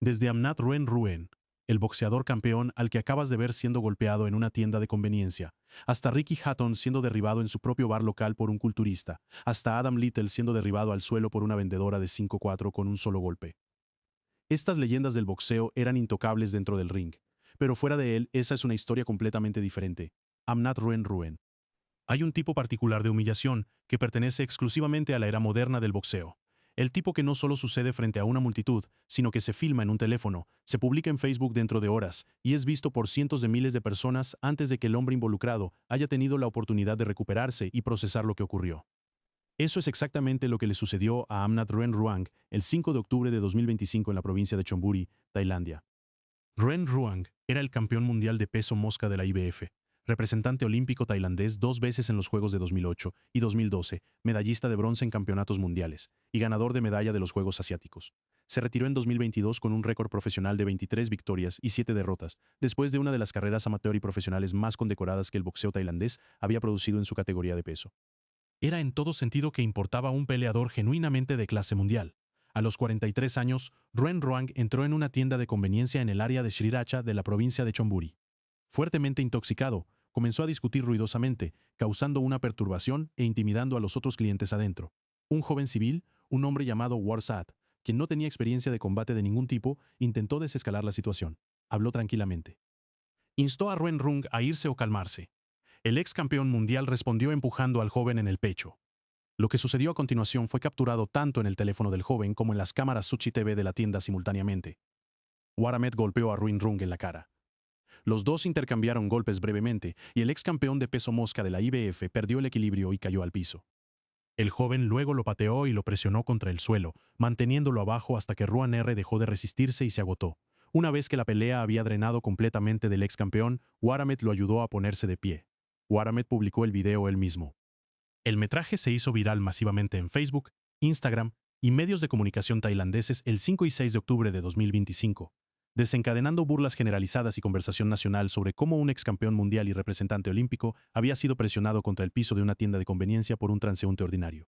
Desde Amnat Ruen Ruen, el boxeador campeón al que acabas de ver siendo golpeado en una tienda de conveniencia, hasta Ricky Hatton siendo derribado en su propio bar local por un culturista, hasta Adam Little siendo derribado al suelo por una vendedora de 5'4" con un solo golpe. Estas leyendas del boxeo eran intocables dentro del ring, pero fuera de él esa es una historia completamente diferente. Amnat Ruen Ruen. Hay un tipo particular de humillación que pertenece exclusivamente a la era moderna del boxeo. El tipo que no solo sucede frente a una multitud, sino que se filma en un teléfono, se publica en Facebook dentro de horas y es visto por cientos de miles de personas antes de que el hombre involucrado haya tenido la oportunidad de recuperarse y procesar lo que ocurrió. Eso es exactamente lo que le sucedió a Amnat Ruen Ruang el 5 de octubre de 2025 en la provincia de Chonburi, Tailandia. Ruen Ruang era el campeón mundial de peso mosca de la IBF, representante olímpico tailandés 2 veces en los Juegos de 2008 y 2012, medallista de bronce en campeonatos mundiales y ganador de medalla de los Juegos Asiáticos. Se retiró en 2022 con un récord profesional de 23 victorias y 7 derrotas, después de una de las carreras amateur y profesionales más condecoradas que el boxeo tailandés había producido en su categoría de peso. Era en todo sentido que importaba un peleador genuinamente de clase mundial. A los 43 años, Ruen Ruang entró en una tienda de conveniencia en el área de Sriracha de la provincia de Chonburi. Fuertemente intoxicado, comenzó a discutir ruidosamente, causando una perturbación e intimidando a los otros clientes adentro. Un joven civil, un hombre llamado Warsat, quien no tenía experiencia de combate de ningún tipo, intentó desescalar la situación. Habló tranquilamente. Instó a Ruen Rung a irse o calmarse. El ex campeón mundial respondió empujando al joven en el pecho. Lo que sucedió a continuación fue capturado tanto en el teléfono del joven como en las cámaras Suchi TV de la tienda simultáneamente. Waramet golpeó a Ruen Rung en la cara. Los dos intercambiaron golpes brevemente y el ex campeón de peso mosca de la IBF perdió el equilibrio y cayó al piso. El joven luego lo pateó y lo presionó contra el suelo, manteniéndolo abajo hasta que Ruan R dejó de resistirse y se agotó. Una vez que la pelea había drenado completamente del ex campeón, Waramet lo ayudó a ponerse de pie. Waramet publicó el video él mismo. El metraje se hizo viral masivamente en Facebook, Instagram y medios de comunicación tailandeses el 5 y 6 de octubre de 2025, desencadenando burlas generalizadas y conversación nacional sobre cómo un ex campeón mundial y representante olímpico había sido presionado contra el piso de una tienda de conveniencia por un transeúnte ordinario.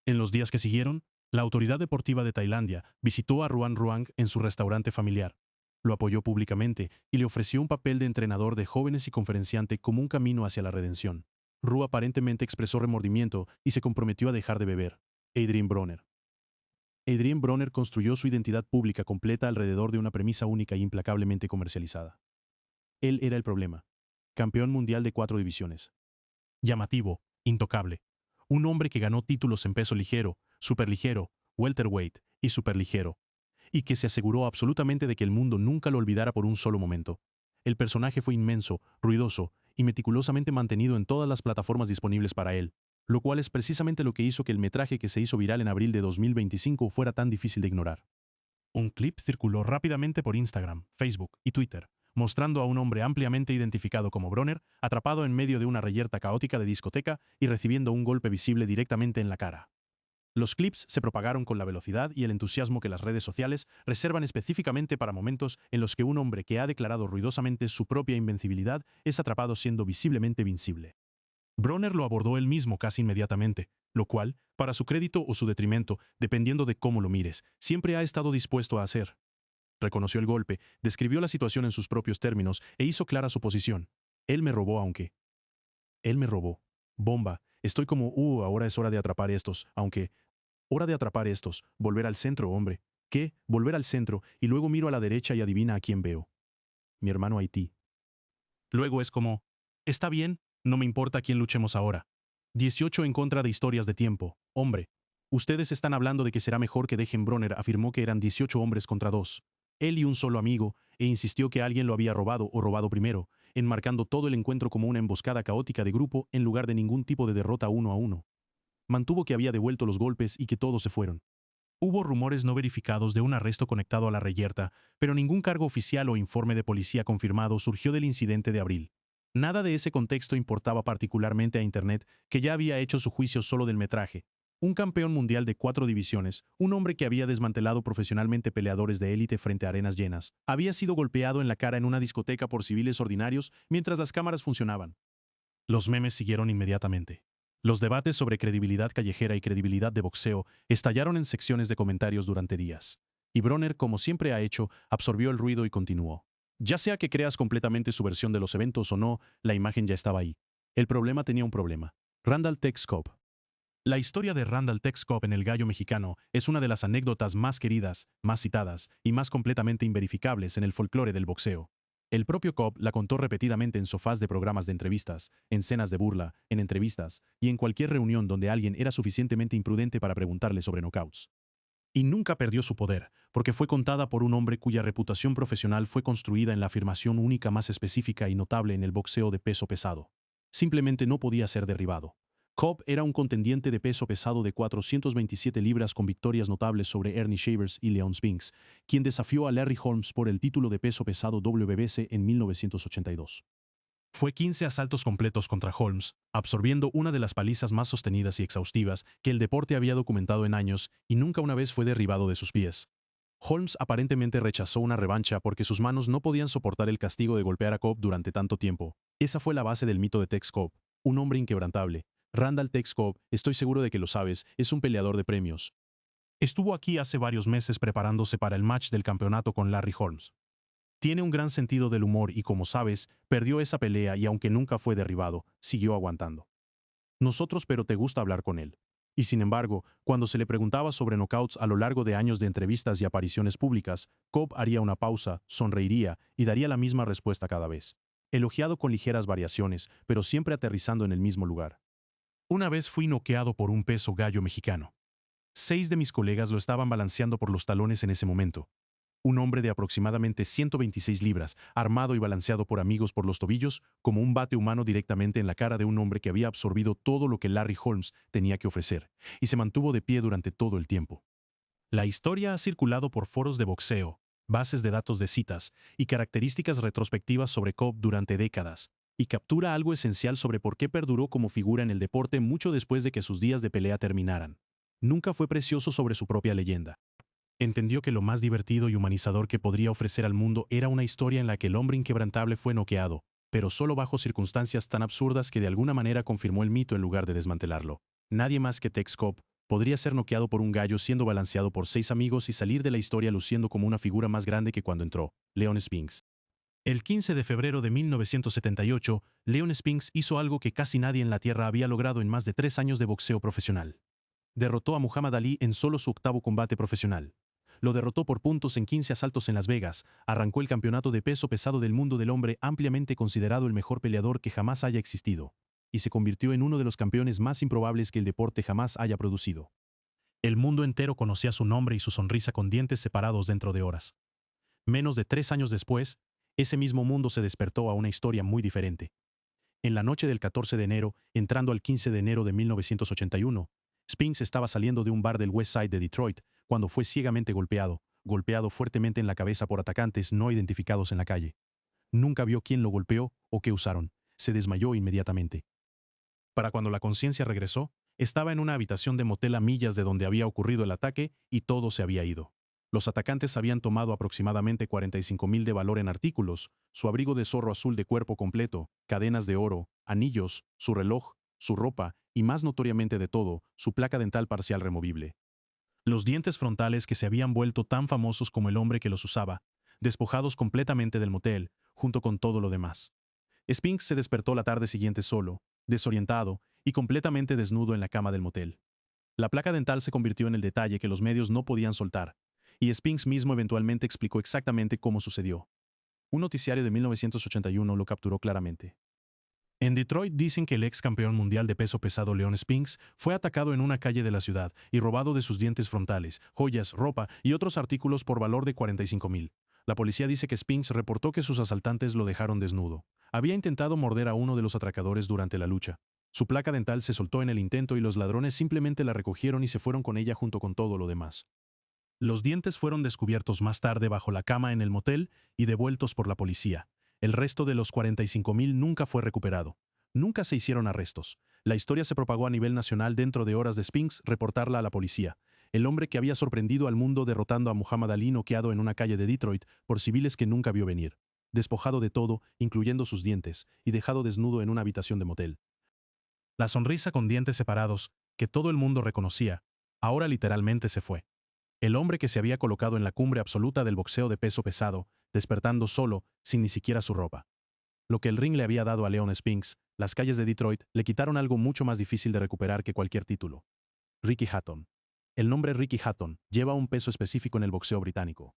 En los días que siguieron, la autoridad deportiva de Tailandia visitó a Ruan Ruang en su restaurante familiar. Lo apoyó públicamente y le ofreció un papel de entrenador de jóvenes y conferenciante como un camino hacia la redención. Ru aparentemente expresó remordimiento y se comprometió a dejar de beber. Adrien Bronner. Adrien Bronner construyó su identidad pública completa alrededor de una premisa única e implacablemente comercializada. Él era el problema. Campeón mundial de 4 divisiones. Llamativo, intocable. Un hombre que ganó títulos en peso ligero, superligero, welterweight y superligero. Y que se aseguró absolutamente de que el mundo nunca lo olvidara por un solo momento. El personaje fue inmenso, ruidoso y meticulosamente mantenido en todas las plataformas disponibles para él, lo cual es precisamente lo que hizo que el metraje que se hizo viral en abril de 2025 fuera tan difícil de ignorar. Un clip circuló rápidamente por Instagram, Facebook y Twitter, mostrando a un hombre ampliamente identificado como Bronner, atrapado en medio de una reyerta caótica de discoteca y recibiendo un golpe visible directamente en la cara. Los clips se propagaron con la velocidad y el entusiasmo que las redes sociales reservan específicamente para momentos en los que un hombre que ha declarado ruidosamente su propia invencibilidad es atrapado siendo visiblemente invencible. Bronner lo abordó él mismo casi inmediatamente, lo cual, para su crédito o su detrimento, dependiendo de cómo lo mires, siempre ha estado dispuesto a hacer. Reconoció el golpe, describió la situación en sus propios términos e hizo clara su posición. Él me robó aunque. Él me robó. Bomba. Estoy como, ahora es hora de atrapar estos, aunque. Hora de atrapar estos. Volver al centro, hombre. ¿Qué? Volver al centro, y luego miro a la derecha y adivina a quién veo. Mi hermano Haití. Luego es como, está bien, no me importa quién luchemos ahora. 18 en contra de historias de tiempo. Hombre. Ustedes están hablando de que será mejor que dejen. Bronner afirmó que eran 18 hombres contra 2. Él y un solo amigo, e insistió que alguien lo había robado o robado primero, enmarcando todo el encuentro como una emboscada caótica de grupo en lugar de ningún tipo de derrota 1-1. Mantuvo que había devuelto los golpes y que todos se fueron. Hubo rumores no verificados de un arresto conectado a la reyerta, pero ningún cargo oficial o informe de policía confirmado surgió del incidente de abril. Nada de ese contexto importaba particularmente a Internet, que ya había hecho su juicio solo del metraje. Un campeón mundial de 4 divisiones, un hombre que había desmantelado profesionalmente peleadores de élite frente a arenas llenas, había sido golpeado en la cara en una discoteca por civiles ordinarios mientras las cámaras funcionaban. Los memes siguieron inmediatamente. Los debates sobre credibilidad callejera y credibilidad de boxeo estallaron en secciones de comentarios durante días. Y Bronner, como siempre ha hecho, absorbió el ruido y continuó. Ya sea que creas completamente su versión de los eventos o no, la imagen ya estaba ahí. El problema tenía un problema. Randall Tex Cobb. La historia de Randall Tex Cobb en El Gallo Mexicano es una de las anécdotas más queridas, más citadas y más completamente inverificables en el folclore del boxeo. El propio Cobb la contó repetidamente en sofás de programas de entrevistas, en cenas de burla, en entrevistas y en cualquier reunión donde alguien era suficientemente imprudente para preguntarle sobre knockouts. Y nunca perdió su poder, porque fue contada por un hombre cuya reputación profesional fue construida en la afirmación única más específica y notable en el boxeo de peso pesado. Simplemente no podía ser derribado. Cobb era un contendiente de peso pesado de 427 libras con victorias notables sobre Ernie Shavers y Leon Spinks, quien desafió a Larry Holmes por el título de peso pesado WBC en 1982. Fue 15 asaltos completos contra Holmes, absorbiendo una de las palizas más sostenidas y exhaustivas que el deporte había documentado en años y nunca una vez fue derribado de sus pies. Holmes aparentemente rechazó una revancha porque sus manos no podían soportar el castigo de golpear a Cobb durante tanto tiempo. Esa fue la base del mito de Tex Cobb, un hombre inquebrantable. Randall Tex Cobb, estoy seguro de que lo sabes, es un peleador de premios. Estuvo aquí hace varios meses preparándose para el match del campeonato con Larry Holmes. Tiene un gran sentido del humor y, como sabes, perdió esa pelea y aunque nunca fue derribado, siguió aguantando. Nosotros, pero te gusta hablar con él. Y sin embargo, cuando se le preguntaba sobre knockouts a lo largo de años de entrevistas y apariciones públicas, Cobb haría una pausa, sonreiría y daría la misma respuesta cada vez. Elogiado con ligeras variaciones, pero siempre aterrizando en el mismo lugar. Una vez fui noqueado por un peso gallo mexicano. 6 de mis colegas lo estaban balanceando por los talones en ese momento. Un hombre de aproximadamente 126 libras, armado y balanceado por amigos por los tobillos, como un bate humano directamente en la cara de un hombre que había absorbido todo lo que Larry Holmes tenía que ofrecer, y se mantuvo de pie durante todo el tiempo. La historia ha circulado por foros de boxeo, bases de datos de citas y características retrospectivas sobre Cobb durante décadas, y captura algo esencial sobre por qué perduró como figura en el deporte mucho después de que sus días de pelea terminaran. Nunca fue precioso sobre su propia leyenda. Entendió que lo más divertido y humanizador que podría ofrecer al mundo era una historia en la que el hombre inquebrantable fue noqueado, pero solo bajo circunstancias tan absurdas que de alguna manera confirmó el mito en lugar de desmantelarlo. Nadie más que Tex Cobb podría ser noqueado por un gallo siendo balanceado por 6 amigos y salir de la historia luciendo como una figura más grande que cuando entró, Leon Spinks. El 15 de febrero de 1978, Leon Spinks hizo algo que casi nadie en la Tierra había logrado en más de 3 años de boxeo profesional. Derrotó a Muhammad Ali en solo su octavo combate profesional. Lo derrotó por puntos en 15 asaltos en Las Vegas, arrancó el campeonato de peso pesado del mundo del hombre ampliamente considerado el mejor peleador que jamás haya existido, y se convirtió en uno de los campeones más improbables que el deporte jamás haya producido. El mundo entero conocía su nombre y su sonrisa con dientes separados dentro de horas. Menos de 3 años después, ese mismo mundo se despertó a una historia muy diferente. En la noche del 14 de enero, entrando al 15 de enero de 1981, Spinks estaba saliendo de un bar del West Side de Detroit cuando fue ciegamente golpeado fuertemente en la cabeza por atacantes no identificados en la calle. Nunca vio quién lo golpeó o qué usaron. Se desmayó inmediatamente. Para cuando la conciencia regresó, estaba en una habitación de motel a millas de donde había ocurrido el ataque y todo se había ido. Los atacantes habían tomado aproximadamente 45,000 de valor en artículos, su abrigo de zorro azul de cuerpo completo, cadenas de oro, anillos, su reloj, su ropa y más notoriamente de todo, su placa dental parcial removible. Los dientes frontales que se habían vuelto tan famosos como el hombre que los usaba, despojados completamente del motel, junto con todo lo demás. Spinks se despertó la tarde siguiente solo, desorientado y completamente desnudo en la cama del motel. La placa dental se convirtió en el detalle que los medios no podían soltar, y Spinks mismo eventualmente explicó exactamente cómo sucedió. Un noticiario de 1981 lo capturó claramente. En Detroit dicen que el ex campeón mundial de peso pesado Leon Spinks fue atacado en una calle de la ciudad y robado de sus dientes frontales, joyas, ropa y otros artículos por valor de 45,000. La policía dice que Spinks reportó que sus asaltantes lo dejaron desnudo. Había intentado morder a uno de los atracadores durante la lucha. Su placa dental se soltó en el intento y los ladrones simplemente la recogieron y se fueron con ella junto con todo lo demás. Los dientes fueron descubiertos más tarde bajo la cama en el motel y devueltos por la policía. El resto de los 45,000 nunca fue recuperado. Nunca se hicieron arrestos. La historia se propagó a nivel nacional dentro de horas de Spinks reportarla a la policía. El hombre que había sorprendido al mundo derrotando a Muhammad Ali noqueado en una calle de Detroit por civiles que nunca vio venir. Despojado de todo, incluyendo sus dientes, y dejado desnudo en una habitación de motel. La sonrisa con dientes separados, que todo el mundo reconocía, ahora literalmente se fue. El hombre que se había colocado en la cumbre absoluta del boxeo de peso pesado, despertando solo, sin ni siquiera su ropa. Lo que el ring le había dado a Leon Spinks, las calles de Detroit le quitaron algo mucho más difícil de recuperar que cualquier título. Ricky Hatton. El nombre Ricky Hatton lleva un peso específico en el boxeo británico.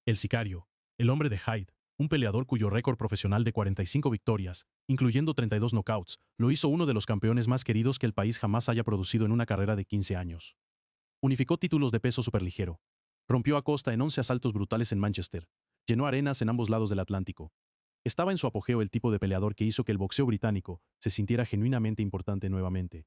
El sicario, el hombre de Hyde, un peleador cuyo récord profesional de 45 victorias, incluyendo 32 knockouts, lo hizo uno de los campeones más queridos que el país jamás haya producido en una carrera de 15 años. Unificó títulos de peso superligero. Rompió a Costa en 11 asaltos brutales en Manchester. Llenó arenas en ambos lados del Atlántico. Estaba en su apogeo el tipo de peleador que hizo que el boxeo británico se sintiera genuinamente importante nuevamente.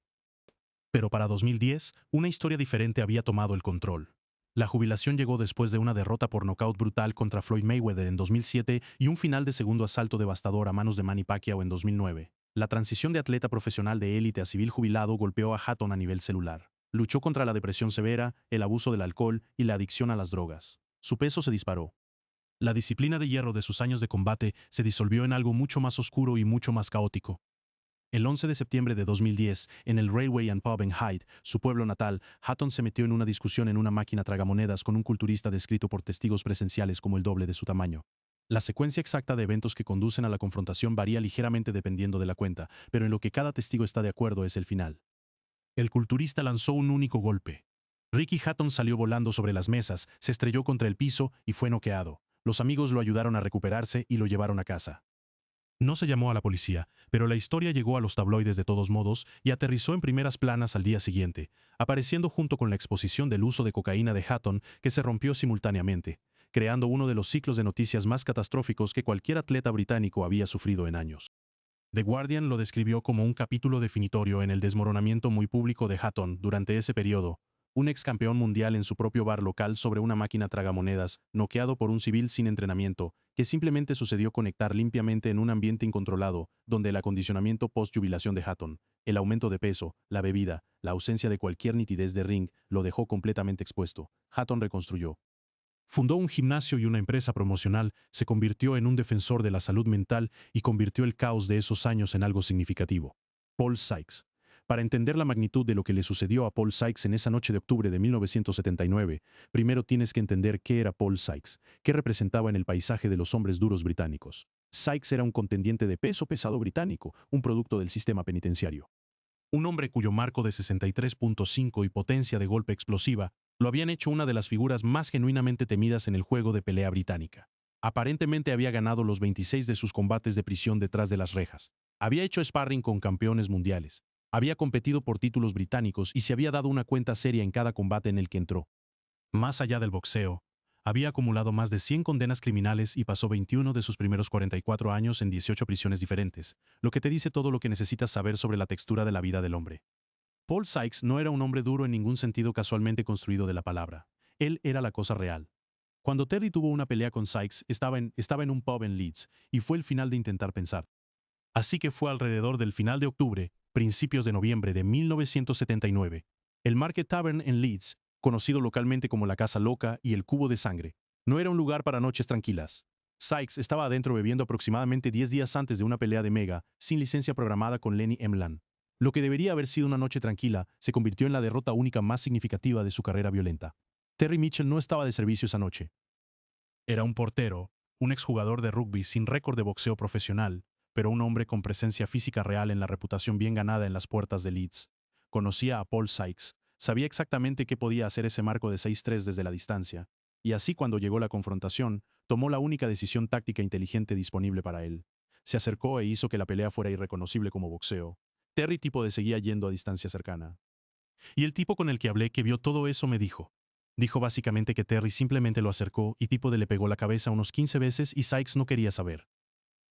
Pero para 2010, una historia diferente había tomado el control. La jubilación llegó después de una derrota por nocaut brutal contra Floyd Mayweather en 2007 y un final de segundo asalto devastador a manos de Manny Pacquiao en 2009. La transición de atleta profesional de élite a civil jubilado golpeó a Hatton a nivel celular. Luchó contra la depresión severa, el abuso del alcohol y la adicción a las drogas. Su peso se disparó. La disciplina de hierro de sus años de combate se disolvió en algo mucho más oscuro y mucho más caótico. El 11 de septiembre de 2010, en el Railway and Pub en Hyde, su pueblo natal, Hatton se metió en una discusión en una máquina tragamonedas con un culturista descrito por testigos presenciales como el doble de su tamaño. La secuencia exacta de eventos que conducen a la confrontación varía ligeramente dependiendo de la cuenta, pero en lo que cada testigo está de acuerdo es el final. El culturista lanzó un único golpe. Ricky Hatton salió volando sobre las mesas, se estrelló contra el piso y fue noqueado. Los amigos lo ayudaron a recuperarse y lo llevaron a casa. No se llamó a la policía, pero la historia llegó a los tabloides de todos modos y aterrizó en primeras planas al día siguiente, apareciendo junto con la exposición del uso de cocaína de Hatton que se rompió simultáneamente, creando uno de los ciclos de noticias más catastróficos que cualquier atleta británico había sufrido en años. The Guardian lo describió como un capítulo definitorio en el desmoronamiento muy público de Hatton durante ese periodo, un ex campeón mundial en su propio bar local sobre una máquina tragamonedas, noqueado por un civil sin entrenamiento, que simplemente sucedió conectar limpiamente en un ambiente incontrolado, donde el acondicionamiento post-jubilación de Hatton, el aumento de peso, la bebida, la ausencia de cualquier nitidez de ring, lo dejó completamente expuesto. Hatton reconstruyó. Fundó un gimnasio y una empresa promocional, se convirtió en un defensor de la salud mental y convirtió el caos de esos años en algo significativo. Paul Sykes. Para entender la magnitud de lo que le sucedió a Paul Sykes en esa noche de octubre de 1979, primero tienes que entender qué era Paul Sykes, qué representaba en el paisaje de los hombres duros británicos. Sykes era un contendiente de peso pesado británico, un producto del sistema penitenciario. Un hombre cuyo marco de 63.5 y potencia de golpe explosiva lo habían hecho una de las figuras más genuinamente temidas en el juego de pelea británica. Aparentemente había ganado los 26 de sus combates de prisión detrás de las rejas. Había hecho sparring con campeones mundiales. Había competido por títulos británicos y se había dado una cuenta seria en cada combate en el que entró. Más allá del boxeo, había acumulado más de 100 condenas criminales y pasó 21 de sus primeros 44 años en 18 prisiones diferentes, lo que te dice todo lo que necesitas saber sobre la textura de la vida del hombre. Paul Sykes no era un hombre duro en ningún sentido casualmente construido de la palabra. Él era la cosa real. Cuando Terry tuvo una pelea con Sykes, estaba en un pub en Leeds, y fue el final de intentar pensar. Así que fue alrededor del final de octubre, principios de noviembre de 1979. El Market Tavern en Leeds, conocido localmente como la Casa Loca y el Cubo de Sangre, no era un lugar para noches tranquilas. Sykes estaba adentro bebiendo aproximadamente 10 días antes de una pelea de Mega, sin licencia programada con Lenny Emlan. Lo que debería haber sido una noche tranquila se convirtió en la derrota única más significativa de su carrera violenta. Terry Mitchell no estaba de servicio esa noche. Era un portero, un exjugador de rugby sin récord de boxeo profesional, pero un hombre con presencia física real en la reputación bien ganada en las puertas de Leeds. Conocía a Paul Sykes, sabía exactamente qué podía hacer ese marco de 6-3 desde la distancia, y así cuando llegó la confrontación, tomó la única decisión táctica inteligente disponible para él. Se acercó e hizo que la pelea fuera irreconocible como boxeo. Terry tipo de seguía yendo a distancia cercana. Y el tipo con el que hablé que vio todo eso me dijo básicamente que Terry simplemente lo acercó y tipo de le pegó la cabeza unos 15 veces y Sykes no quería saber.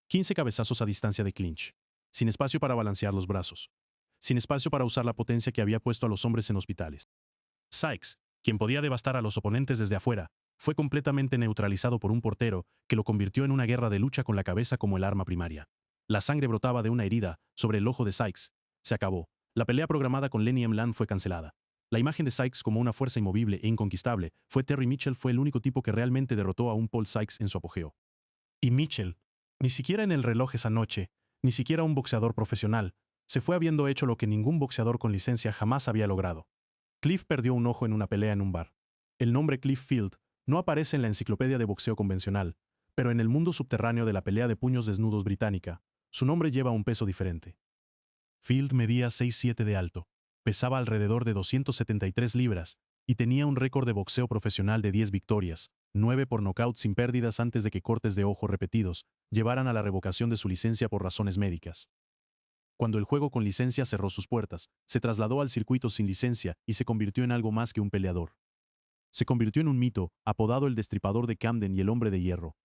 15 cabezazos a distancia de clinch. Sin espacio para balancear los brazos. Sin espacio para usar la potencia que había puesto a los hombres en hospitales. Sykes, quien podía devastar a los oponentes desde afuera, fue completamente neutralizado por un portero que lo convirtió en una guerra de lucha con la cabeza como el arma primaria. La sangre brotaba de una herida sobre el ojo de Sykes. Se acabó. La pelea programada con Lenny Emlan fue cancelada. La imagen de Sykes como una fuerza inmovible e inconquistable Terry Mitchell fue el único tipo que realmente derrotó a un Paul Sykes en su apogeo. Y Mitchell, ni siquiera en el reloj esa noche, ni siquiera un boxeador profesional, se fue habiendo hecho lo que ningún boxeador con licencia jamás había logrado. Cliff perdió un ojo en una pelea en un bar. El nombre Cliff Field no aparece en la enciclopedia de boxeo convencional, pero en el mundo subterráneo de la pelea de puños desnudos británica, su nombre lleva un peso diferente. Field medía 6'7" de alto, pesaba alrededor de 273 libras y tenía un récord de boxeo profesional de 10 victorias, 9 por nocaut sin pérdidas antes de que cortes de ojo repetidos llevaran a la revocación de su licencia por razones médicas. Cuando el juego con licencia cerró sus puertas, se trasladó al circuito sin licencia y se convirtió en algo más que un peleador. Se convirtió en un mito, apodado el Destripador de Camden y el Hombre de Hierro.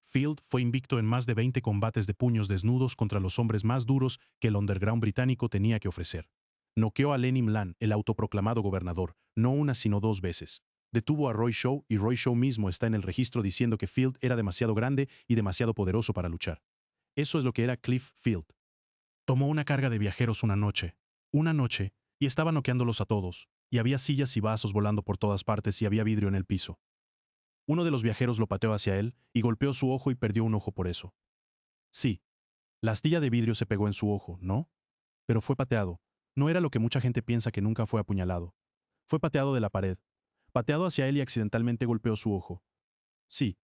Field fue invicto en más de 20 combates de puños desnudos contra los hombres más duros que el underground británico tenía que ofrecer. Noqueó a Lenny Mlan, el autoproclamado gobernador, no una sino 2 veces. Detuvo a Roy Shaw y Roy Shaw mismo está en el registro diciendo que Field era demasiado grande y demasiado poderoso para luchar. Eso es lo que era Cliff Field. Tomó una carga de viajeros una noche, y estaba noqueándolos a todos, y había sillas y vasos volando por todas partes y había vidrio en el piso. Uno de los viajeros lo pateó hacia él y golpeó su ojo y perdió un ojo por eso. Sí, la astilla de vidrio se pegó en su ojo, ¿no? Pero fue pateado. No era lo que mucha gente piensa que nunca fue apuñalado. Fue pateado de la pared. Pateado hacia él y accidentalmente golpeó su ojo. Sí.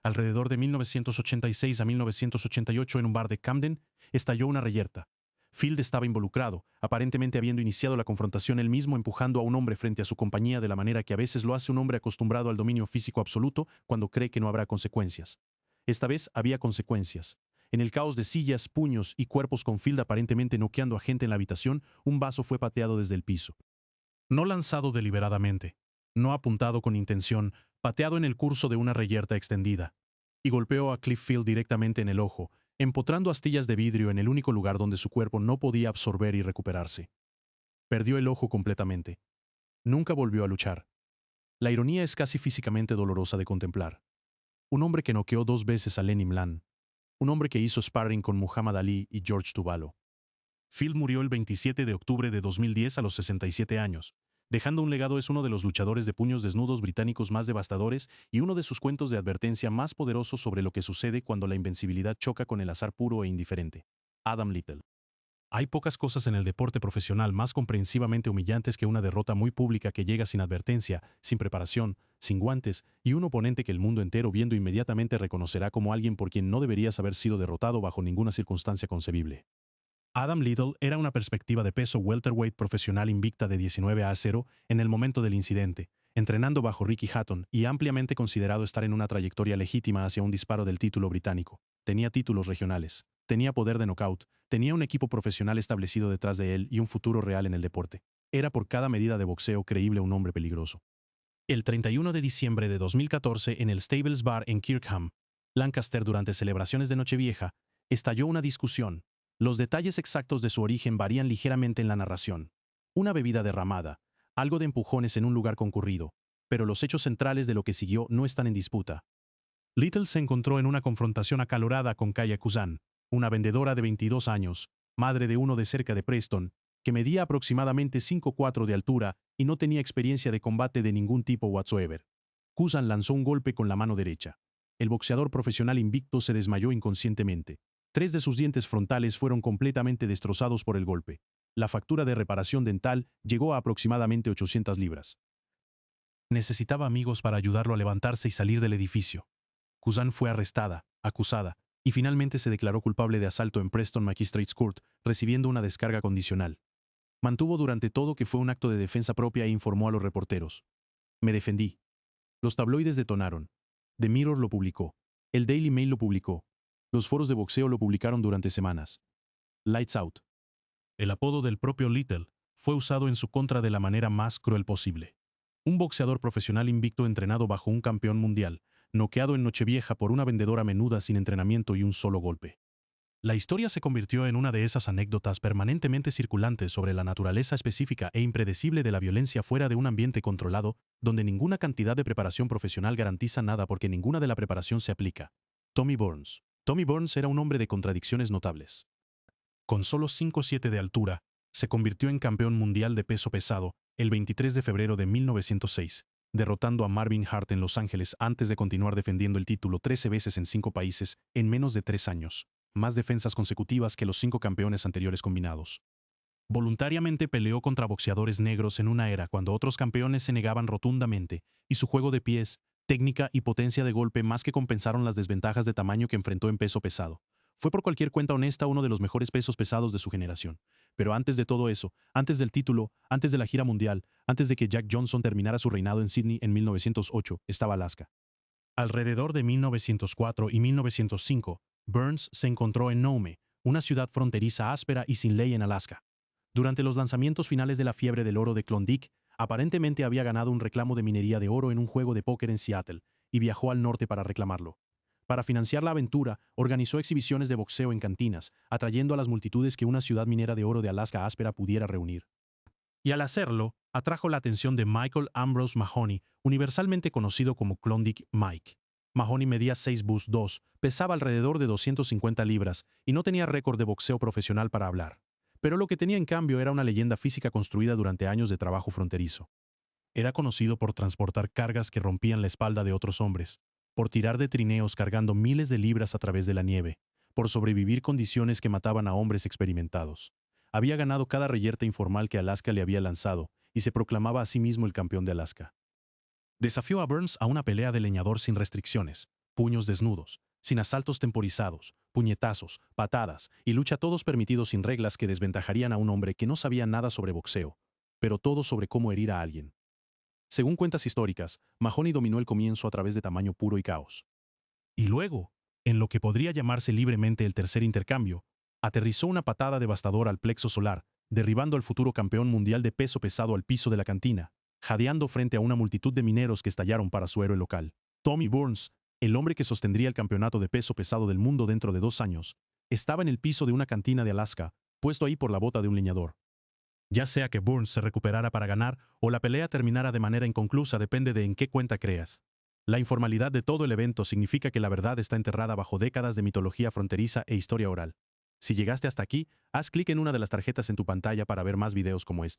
Alrededor de 1986 a 1988 en un bar de Camden, estalló una reyerta. Field estaba involucrado, aparentemente habiendo iniciado la confrontación él mismo empujando a un hombre frente a su compañía de la manera que a veces lo hace un hombre acostumbrado al dominio físico absoluto cuando cree que no habrá consecuencias. Esta vez había consecuencias. En el caos de sillas, puños y cuerpos con Field aparentemente noqueando a gente en la habitación, un vaso fue pateado desde el piso. No lanzado deliberadamente, no apuntado con intención, pateado en el curso de una reyerta extendida. Y golpeó a Cliff Field directamente en el ojo, empotrando astillas de vidrio en el único lugar donde su cuerpo no podía absorber y recuperarse. Perdió el ojo completamente. Nunca volvió a luchar. La ironía es casi físicamente dolorosa de contemplar. Un hombre que noqueó 2 veces a Lenny Mlan. Un hombre que hizo sparring con Muhammad Ali y George Tuvalu. Field murió el 27 de octubre de 2010 a los 67 años. Dejando un legado es uno de los luchadores de puños desnudos británicos más devastadores y uno de sus cuentos de advertencia más poderosos sobre lo que sucede cuando la invencibilidad choca con el azar puro e indiferente. Adam Little. Hay pocas cosas en el deporte profesional más comprensivamente humillantes que una derrota muy pública que llega sin advertencia, sin preparación, sin guantes, y un oponente que el mundo entero viendo inmediatamente reconocerá como alguien por quien no deberías haber sido derrotado bajo ninguna circunstancia concebible. Adam Little era una perspectiva de peso welterweight profesional invicta de 19-0 en el momento del incidente, entrenando bajo Ricky Hatton y ampliamente considerado estar en una trayectoria legítima hacia un disparo del título británico. Tenía títulos regionales, tenía poder de knockout, tenía un equipo profesional establecido detrás de él y un futuro real en el deporte. Era por cada medida de boxeo creíble un hombre peligroso. El 31 de diciembre de 2014 en el Stables Bar en Kirkham, Lancaster durante celebraciones de Nochevieja, estalló una discusión. Los detalles exactos de su origen varían ligeramente en la narración. Una bebida derramada, algo de empujones en un lugar concurrido, pero los hechos centrales de lo que siguió no están en disputa. Little se encontró en una confrontación acalorada con Kaya Kuzan, una vendedora de 22 años, madre de uno de cerca de Preston, que medía aproximadamente 5'4" de altura y no tenía experiencia de combate de ningún tipo whatsoever. Kuzan lanzó un golpe con la mano derecha. El boxeador profesional invicto se desmayó inconscientemente. 3 de sus dientes frontales fueron completamente destrozados por el golpe. La factura de reparación dental llegó a aproximadamente 800 libras. Necesitaba amigos para ayudarlo a levantarse y salir del edificio. Kuzan fue arrestada, acusada, y finalmente se declaró culpable de asalto en Preston Magistrates Court, recibiendo una descarga condicional. Mantuvo durante todo que fue un acto de defensa propia e informó a los reporteros. Me defendí. Los tabloides detonaron. The Mirror lo publicó. El Daily Mail lo publicó. Los foros de boxeo lo publicaron durante semanas. Lights Out. El apodo del propio Little fue usado en su contra de la manera más cruel posible. Un boxeador profesional invicto entrenado bajo un campeón mundial, noqueado en Nochevieja por una vendedora menuda sin entrenamiento y un solo golpe. La historia se convirtió en una de esas anécdotas permanentemente circulantes sobre la naturaleza específica e impredecible de la violencia fuera de un ambiente controlado, donde ninguna cantidad de preparación profesional garantiza nada porque ninguna de la preparación se aplica. Tommy Burns. Tommy Burns era un hombre de contradicciones notables. Con solo 5'7" de altura, se convirtió en campeón mundial de peso pesado el 23 de febrero de 1906, derrotando a Marvin Hart en Los Ángeles antes de continuar defendiendo el título 13 veces en 5 países en menos de 3 años, más defensas consecutivas que los 5 campeones anteriores combinados. Voluntariamente peleó contra boxeadores negros en una era cuando otros campeones se negaban rotundamente, y su juego de pies, técnica y potencia de golpe más que compensaron las desventajas de tamaño que enfrentó en peso pesado. Fue por cualquier cuenta honesta uno de los mejores pesos pesados de su generación. Pero antes de todo eso, antes del título, antes de la gira mundial, antes de que Jack Johnson terminara su reinado en Sydney en 1908, estaba Alaska. Alrededor de 1904 y 1905, Burns se encontró en Nome, una ciudad fronteriza áspera y sin ley en Alaska. Durante los lanzamientos finales de la fiebre del oro de Klondike, aparentemente había ganado un reclamo de minería de oro en un juego de póker en Seattle, y viajó al norte para reclamarlo. Para financiar la aventura, organizó exhibiciones de boxeo en cantinas, atrayendo a las multitudes que una ciudad minera de oro de Alaska áspera pudiera reunir. Y al hacerlo, atrajo la atención de Michael Ambrose Mahoney, universalmente conocido como Klondike Mike. Mahoney medía 6'2", pesaba alrededor de 250 libras y no tenía récord de boxeo profesional para hablar. Pero lo que tenía en cambio era una leyenda física construida durante años de trabajo fronterizo. Era conocido por transportar cargas que rompían la espalda de otros hombres, por tirar de trineos cargando miles de libras a través de la nieve, por sobrevivir condiciones que mataban a hombres experimentados. Había ganado cada reyerta informal que Alaska le había lanzado y se proclamaba a sí mismo el campeón de Alaska. Desafió a Burns a una pelea de leñador sin restricciones, puños desnudos, sin asaltos temporizados, puñetazos, patadas y lucha todos permitidos sin reglas que desventajarían a un hombre que no sabía nada sobre boxeo, pero todo sobre cómo herir a alguien. Según cuentas históricas, Mahoney dominó el comienzo a través de tamaño puro y caos. Y luego, en lo que podría llamarse libremente el tercer intercambio, aterrizó una patada devastadora al plexo solar, derribando al futuro campeón mundial de peso pesado al piso de la cantina, jadeando frente a una multitud de mineros que estallaron para su héroe local. Tommy Burns, el hombre que sostendría el campeonato de peso pesado del mundo dentro de 2 años, estaba en el piso de una cantina de Alaska, puesto ahí por la bota de un leñador. Ya sea que Burns se recuperara para ganar o la pelea terminara de manera inconclusa depende de en qué cuenta creas. La informalidad de todo el evento significa que la verdad está enterrada bajo décadas de mitología fronteriza e historia oral. Si llegaste hasta aquí, haz clic en una de las tarjetas en tu pantalla para ver más videos como este.